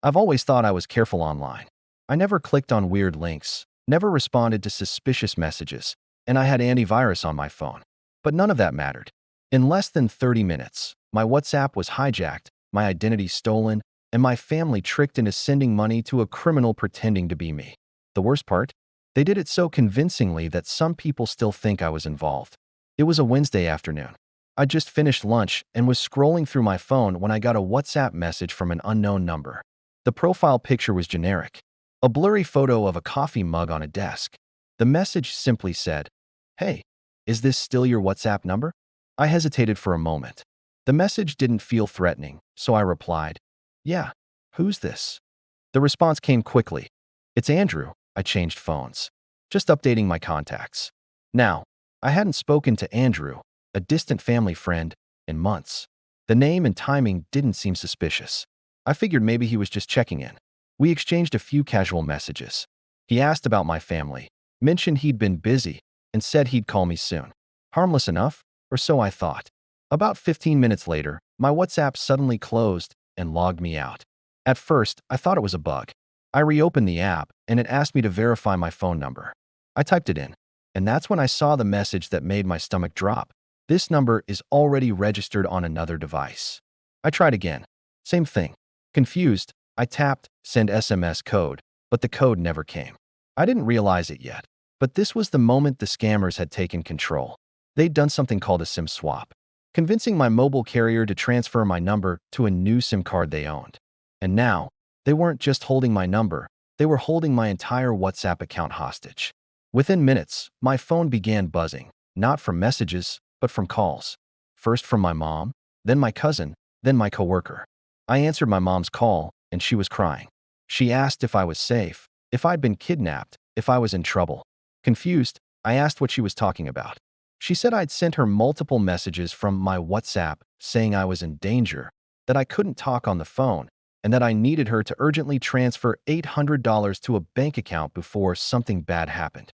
I've always thought I was careful online. I never clicked on weird links, never responded to suspicious messages, and I had antivirus on my phone. But none of that mattered. In less than 30 minutes, my WhatsApp was hijacked, my identity stolen, and my family tricked into sending money to a criminal pretending to be me. The worst part? They did it so convincingly that some people still think I was involved. It was a Wednesday afternoon. I just finished lunch and was scrolling through my phone when I got a WhatsApp message from an unknown number. The profile picture was generic, a blurry photo of a coffee mug on a desk. The message simply said, "Hey, is this still your WhatsApp number?" I hesitated for a moment. The message didn't feel threatening, so I replied, "Yeah, who's this?" The response came quickly. "It's Andrew." I changed phones. Just updating my contacts. Now, I hadn't spoken to Andrew, a distant family friend, in months. The name and timing didn't seem suspicious. I figured maybe he was just checking in. We exchanged a few casual messages. He asked about my family, mentioned he'd been busy, and said he'd call me soon. Harmless enough, or so I thought. About 15 minutes later, my WhatsApp suddenly closed and logged me out. At first, I thought it was a bug. I reopened the app, and it asked me to verify my phone number. I typed it in, and that's when I saw the message that made my stomach drop. "This number is already registered on another device." I tried again. Same thing. Confused, I tapped Send SMS code, but the code never came. I didn't realize it yet, but this was the moment the scammers had taken control. They'd done something called a SIM swap, convincing my mobile carrier to transfer my number to a new SIM card they owned. And now, they weren't just holding my number, they were holding my entire WhatsApp account hostage. Within minutes, my phone began buzzing, not from messages, but from calls. First from my mom, then my cousin, then my coworker. I answered my mom's call, and she was crying. She asked if I was safe, if I'd been kidnapped, if I was in trouble. Confused, I asked what she was talking about. She said I'd sent her multiple messages from my WhatsApp saying I was in danger, that I couldn't talk on the phone, and that I needed her to urgently transfer $800 to a bank account before something bad happened.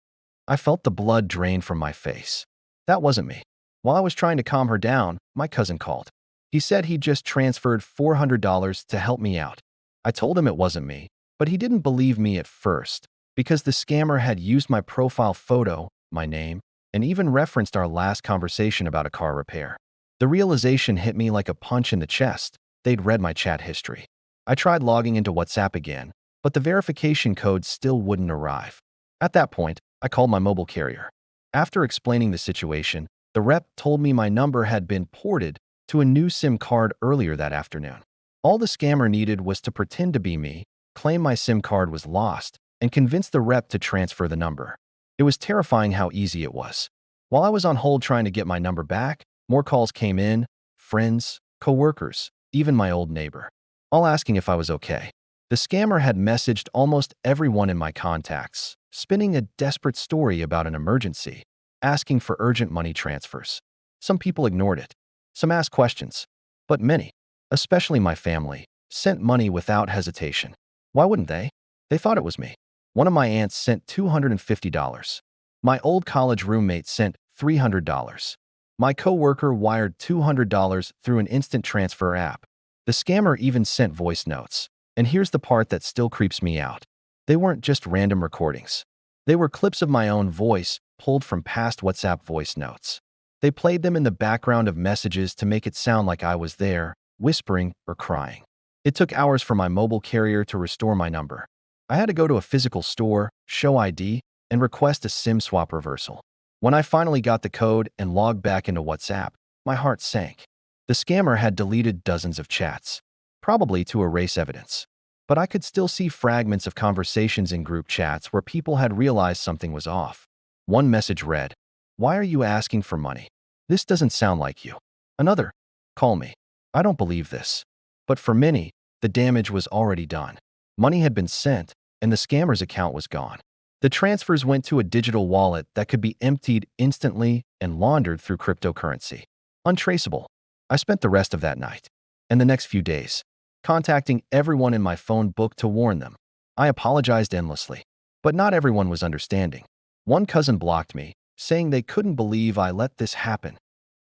I felt the blood drain from my face. That wasn't me. While I was trying to calm her down, my cousin called. He said he'd just transferred $400 to help me out. I told him it wasn't me, but he didn't believe me at first because the scammer had used my profile photo, my name, and even referenced our last conversation about a car repair. The realization hit me like a punch in the chest. They'd read my chat history. I tried logging into WhatsApp again, but the verification code still wouldn't arrive. At that point, I called my mobile carrier. After explaining the situation, the rep told me my number had been ported to a new SIM card earlier that afternoon. All the scammer needed was to pretend to be me, claim my SIM card was lost, and convince the rep to transfer the number. It was terrifying how easy it was. While I was on hold trying to get my number back, more calls came in, friends, coworkers, even my old neighbor, all asking if I was okay. The scammer had messaged almost everyone in my contacts, spinning a desperate story about an emergency, asking for urgent money transfers. Some people ignored it. Some asked questions. But many, especially my family, sent money without hesitation. Why wouldn't they? They thought it was me. One of my aunts sent $250. My old college roommate sent $300. My coworker wired $200 through an instant transfer app. The scammer even sent voice notes. And here's the part that still creeps me out. They weren't just random recordings. They were clips of my own voice pulled from past WhatsApp voice notes. They played them in the background of messages to make it sound like I was there, whispering or crying. It took hours for my mobile carrier to restore my number. I had to go to a physical store, show ID, and request a SIM swap reversal. When I finally got the code and logged back into WhatsApp, my heart sank. The scammer had deleted dozens of chats, probably to erase evidence. But I could still see fragments of conversations in group chats where people had realized something was off. One message read, "Why are you asking for money? This doesn't sound like you." Another, "Call me. I don't believe this." But for many, the damage was already done. Money had been sent, and the scammer's account was gone. The transfers went to a digital wallet that could be emptied instantly and laundered through cryptocurrency. Untraceable. I spent the rest of that night and the next few days contacting everyone in my phone book to warn them. I apologized endlessly, but not everyone was understanding. One cousin blocked me, saying they couldn't believe I let this happen.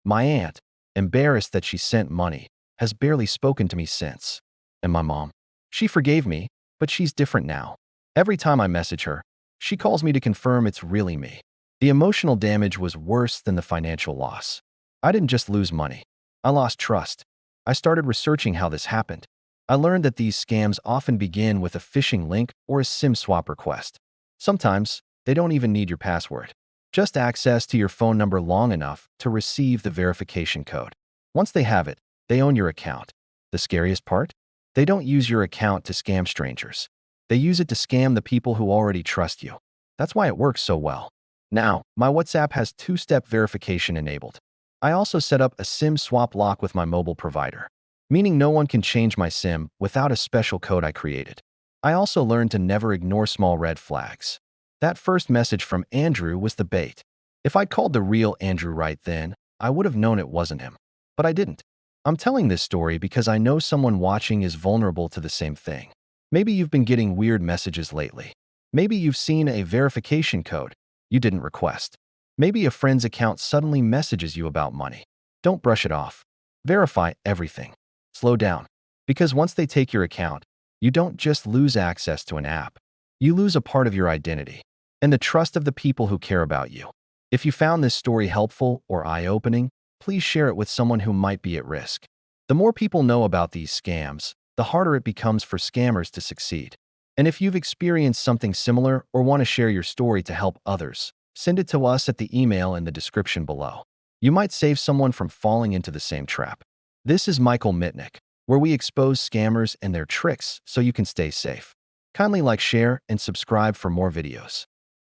My aunt, embarrassed that she sent money, has barely spoken to me since. And my mom? She forgave me, but she's different now. Every time I message her, she calls me to confirm it's really me. The emotional damage was worse than the financial loss. I didn't just lose money. I lost trust. I started researching how this happened. I learned that these scams often begin with a phishing link or a SIM swap request. Sometimes, they don't even need your password. Just access to your phone number long enough to receive the verification code. Once they have it, they own your account. The scariest part? They don't use your account to scam strangers. They use it to scam the people who already trust you. That's why it works so well. Now, my WhatsApp has two-step verification enabled. I also set up a SIM swap lock with my mobile provider, meaning no one can change my SIM without a special code I created. I also learned to never ignore small red flags. That first message from Andrew was the bait. If I'd called the real Andrew right then, I would have known it wasn't him. But I didn't. I'm telling this story because I know someone watching is vulnerable to the same thing. Maybe you've been getting weird messages lately. Maybe you've seen a verification code you didn't request. Maybe a friend's account suddenly messages you about money. Don't brush it off. Verify everything. Slow down. Because once they take your account, you don't just lose access to an app. You lose a part of your identity and the trust of the people who care about you. If you found this story helpful or eye-opening, please share it with someone who might be at risk. The more people know about these scams, the harder it becomes for scammers to succeed. And if you've experienced something similar or want to share your story to help others, send it to us at the email in the description below. You might save someone from falling into the same trap. This is Michael Mitnick, where we expose scammers and their tricks so you can stay safe. Kindly like, share, and subscribe for more videos.